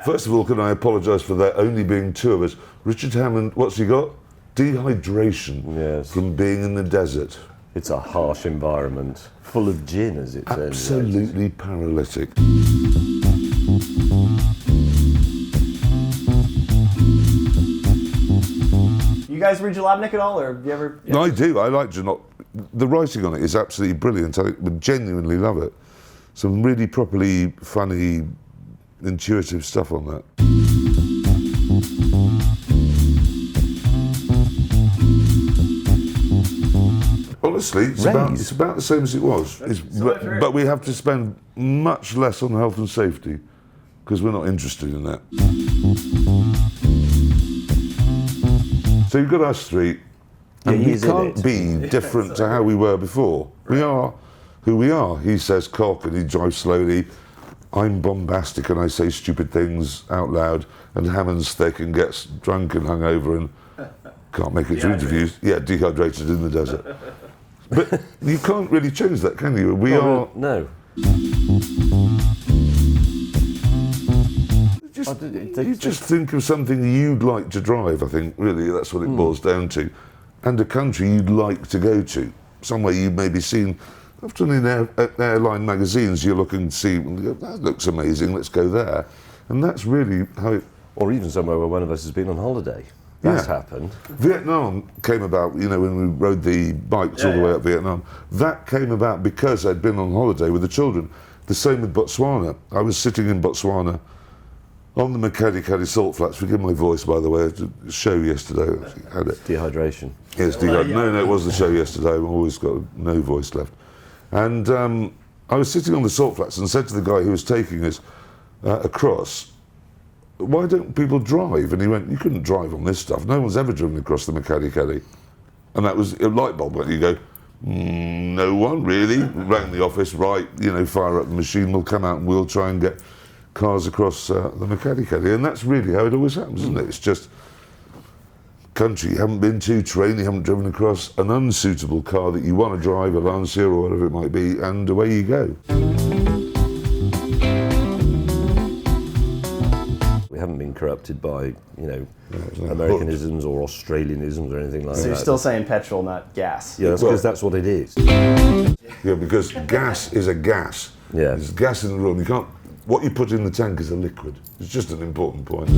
First of all, can I apologise for there only being two of us? Richard Hammond, what's he got? Dehydration from being in the desert. It's a harsh environment, full of gin, as it turns out. Absolutely paralytic. You guys read Jalopnik at all, or have you ever? No, I do. I like Jalopnik. The writing on it is absolutely brilliant. I genuinely love it. Some really properly funny, intuitive stuff on that. Honestly, it's about the same as it was. But we have to spend much less on health and safety because we're not interested in that. So you've got us three, and we can't be different to how we were before. We are who we are. He says cock and he drives slowly. I'm bombastic and I say stupid things out loud, and Hammond's thick and gets drunk and hungover and can't make it to interviews. Yeah, dehydrated in the desert. But you can't really change that, can you? We are... No. You just think of something you'd like to drive, I think, really, that's what it boils down to. And a country you'd like to go to. Somewhere you've maybe seen, often in airline magazines, you look and see, that looks amazing, let's go there. And that's really how it... Or even somewhere where one of us has been on holiday. That's happened. Vietnam came about, you know, when we rode the bikes all the way up Vietnam. That came about because I'd been on holiday with the children. The same with Botswana. I was sitting in Botswana on the Makati salt flats. Forgive my voice, by the way. I did a show yesterday. Had it. Dehydration. Yes, dehydration. No, it was the show yesterday. I've always got no voice left. And I was sitting on the salt flats and said to the guy who was taking us across, why don't people drive? And he went, you couldn't drive on this stuff. No one's ever driven across the Makati. And that was a light bulb went. You go, no one really. Rang the office, right, you know, fire up the machine, we'll come out and we'll try and get cars across the Makati. And that's really how it always happens, isn't it? It's just country you haven't been to, train you haven't driven across, an unsuitable car that you want to drive, a Lancia or whatever it might be, and away you go. We haven't been corrupted by, you know, Americanisms or Australianisms or anything like that. So you're still saying petrol, not gas? Yeah, that's because that's what it is. Yeah, because gas is a gas. Yeah. There's gas in the room. You can't. What you put in the tank is a liquid. It's just an important point.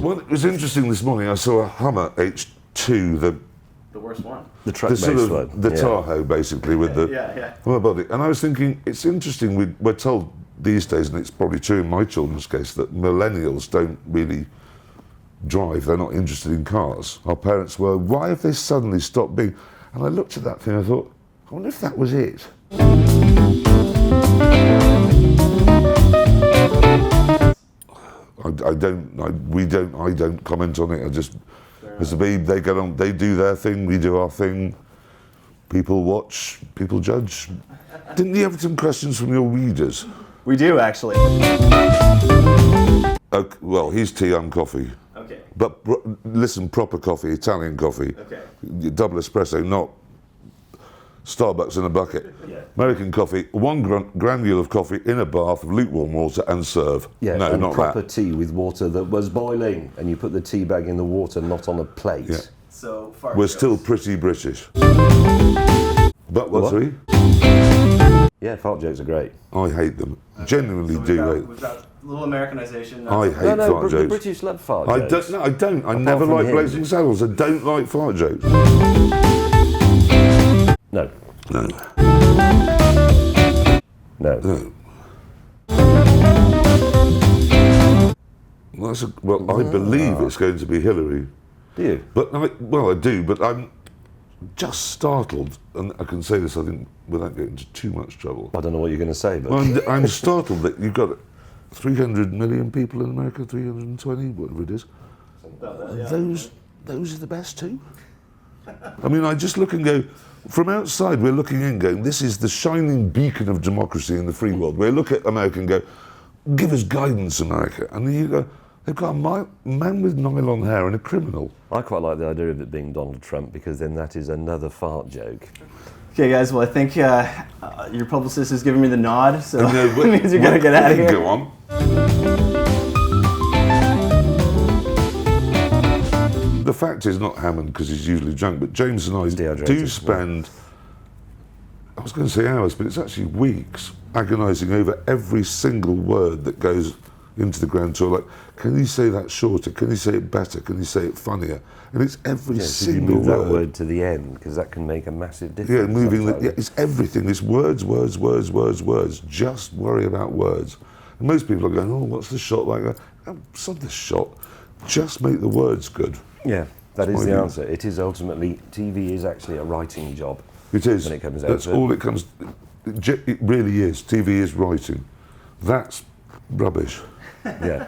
Well, it was interesting this morning. I saw a Hummer H2, the worst one. The truck-based one. The Tahoe, basically, with the Hummer body. And I was thinking, it's interesting. We're told these days, and it's probably true in my children's case, that millennials don't really drive. They're not interested in cars. Our parents were. Why have they suddenly stopped being? And I looked at that thing. I thought, I wonder if that was it. I don't comment on it. I just, as a babe, they get on. They do their thing. We do our thing. People watch. People judge. Didn't you have some questions from your readers? We do, actually. Okay, well, he's tea, I'm coffee. Okay. But listen, proper coffee, Italian coffee. Okay. Double espresso, not Starbucks in a bucket. Yeah. American coffee, one granule of coffee in a bath of lukewarm water and serve. Yeah, no, and not proper that. tea with water that was boiling, and you put the tea bag in the water, not on a plate. Yeah. So far We're still pretty British. But what? Sorry? Yeah, fart jokes are great. I hate them. Genuinely do hate We've got a little Americanization. I hate fart the jokes. British love fart jokes. I don't. I Apart never from like him. Blazing Saddles. I don't like fart jokes. No. No. No. No. Well, I believe it's going to be Hillary. Do you? But I do, but I'm just startled, and I can say this, I think, without getting into too much trouble. I don't know what you're going to say, but... Well, I'm startled that you've got 300 million people in America, 320, whatever it is. Those are the best two? I mean, I just look and go, from outside we're looking in going, this is the shining beacon of democracy in the free world. We look at America and go, give us guidance, America. And then you go, They've got a man with nylon hair and a criminal. I quite like the idea of it being Donald Trump because then that is another fart joke. Okay, guys. Well, I think your publicist is giving me the nod, so No, it means you're gonna get out of here. Go on. The fact is, not Hammond because he's usually drunk, but James and I dehydrated, do spend, I was going to say hours, but it's actually weeks agonising over every single word that goes into the grand tour. Like, can you say that shorter? Can you say it better? Can you say it funnier? And it's every Yeah, so you single move word. that word to the end because that can make a massive difference. Yeah, moving. sometimes. It's everything. It's words, words, words, words, words. Just worry about words. And most people are going, oh, what's the shot like? Oh, it's not the shot. Just make the words good. Yeah, that is What the do you mean? answer. It is ultimately, TV is actually a writing job. It is. When it comes out That's to it. all it comes. It really is. TV is writing. That's rubbish. Yeah.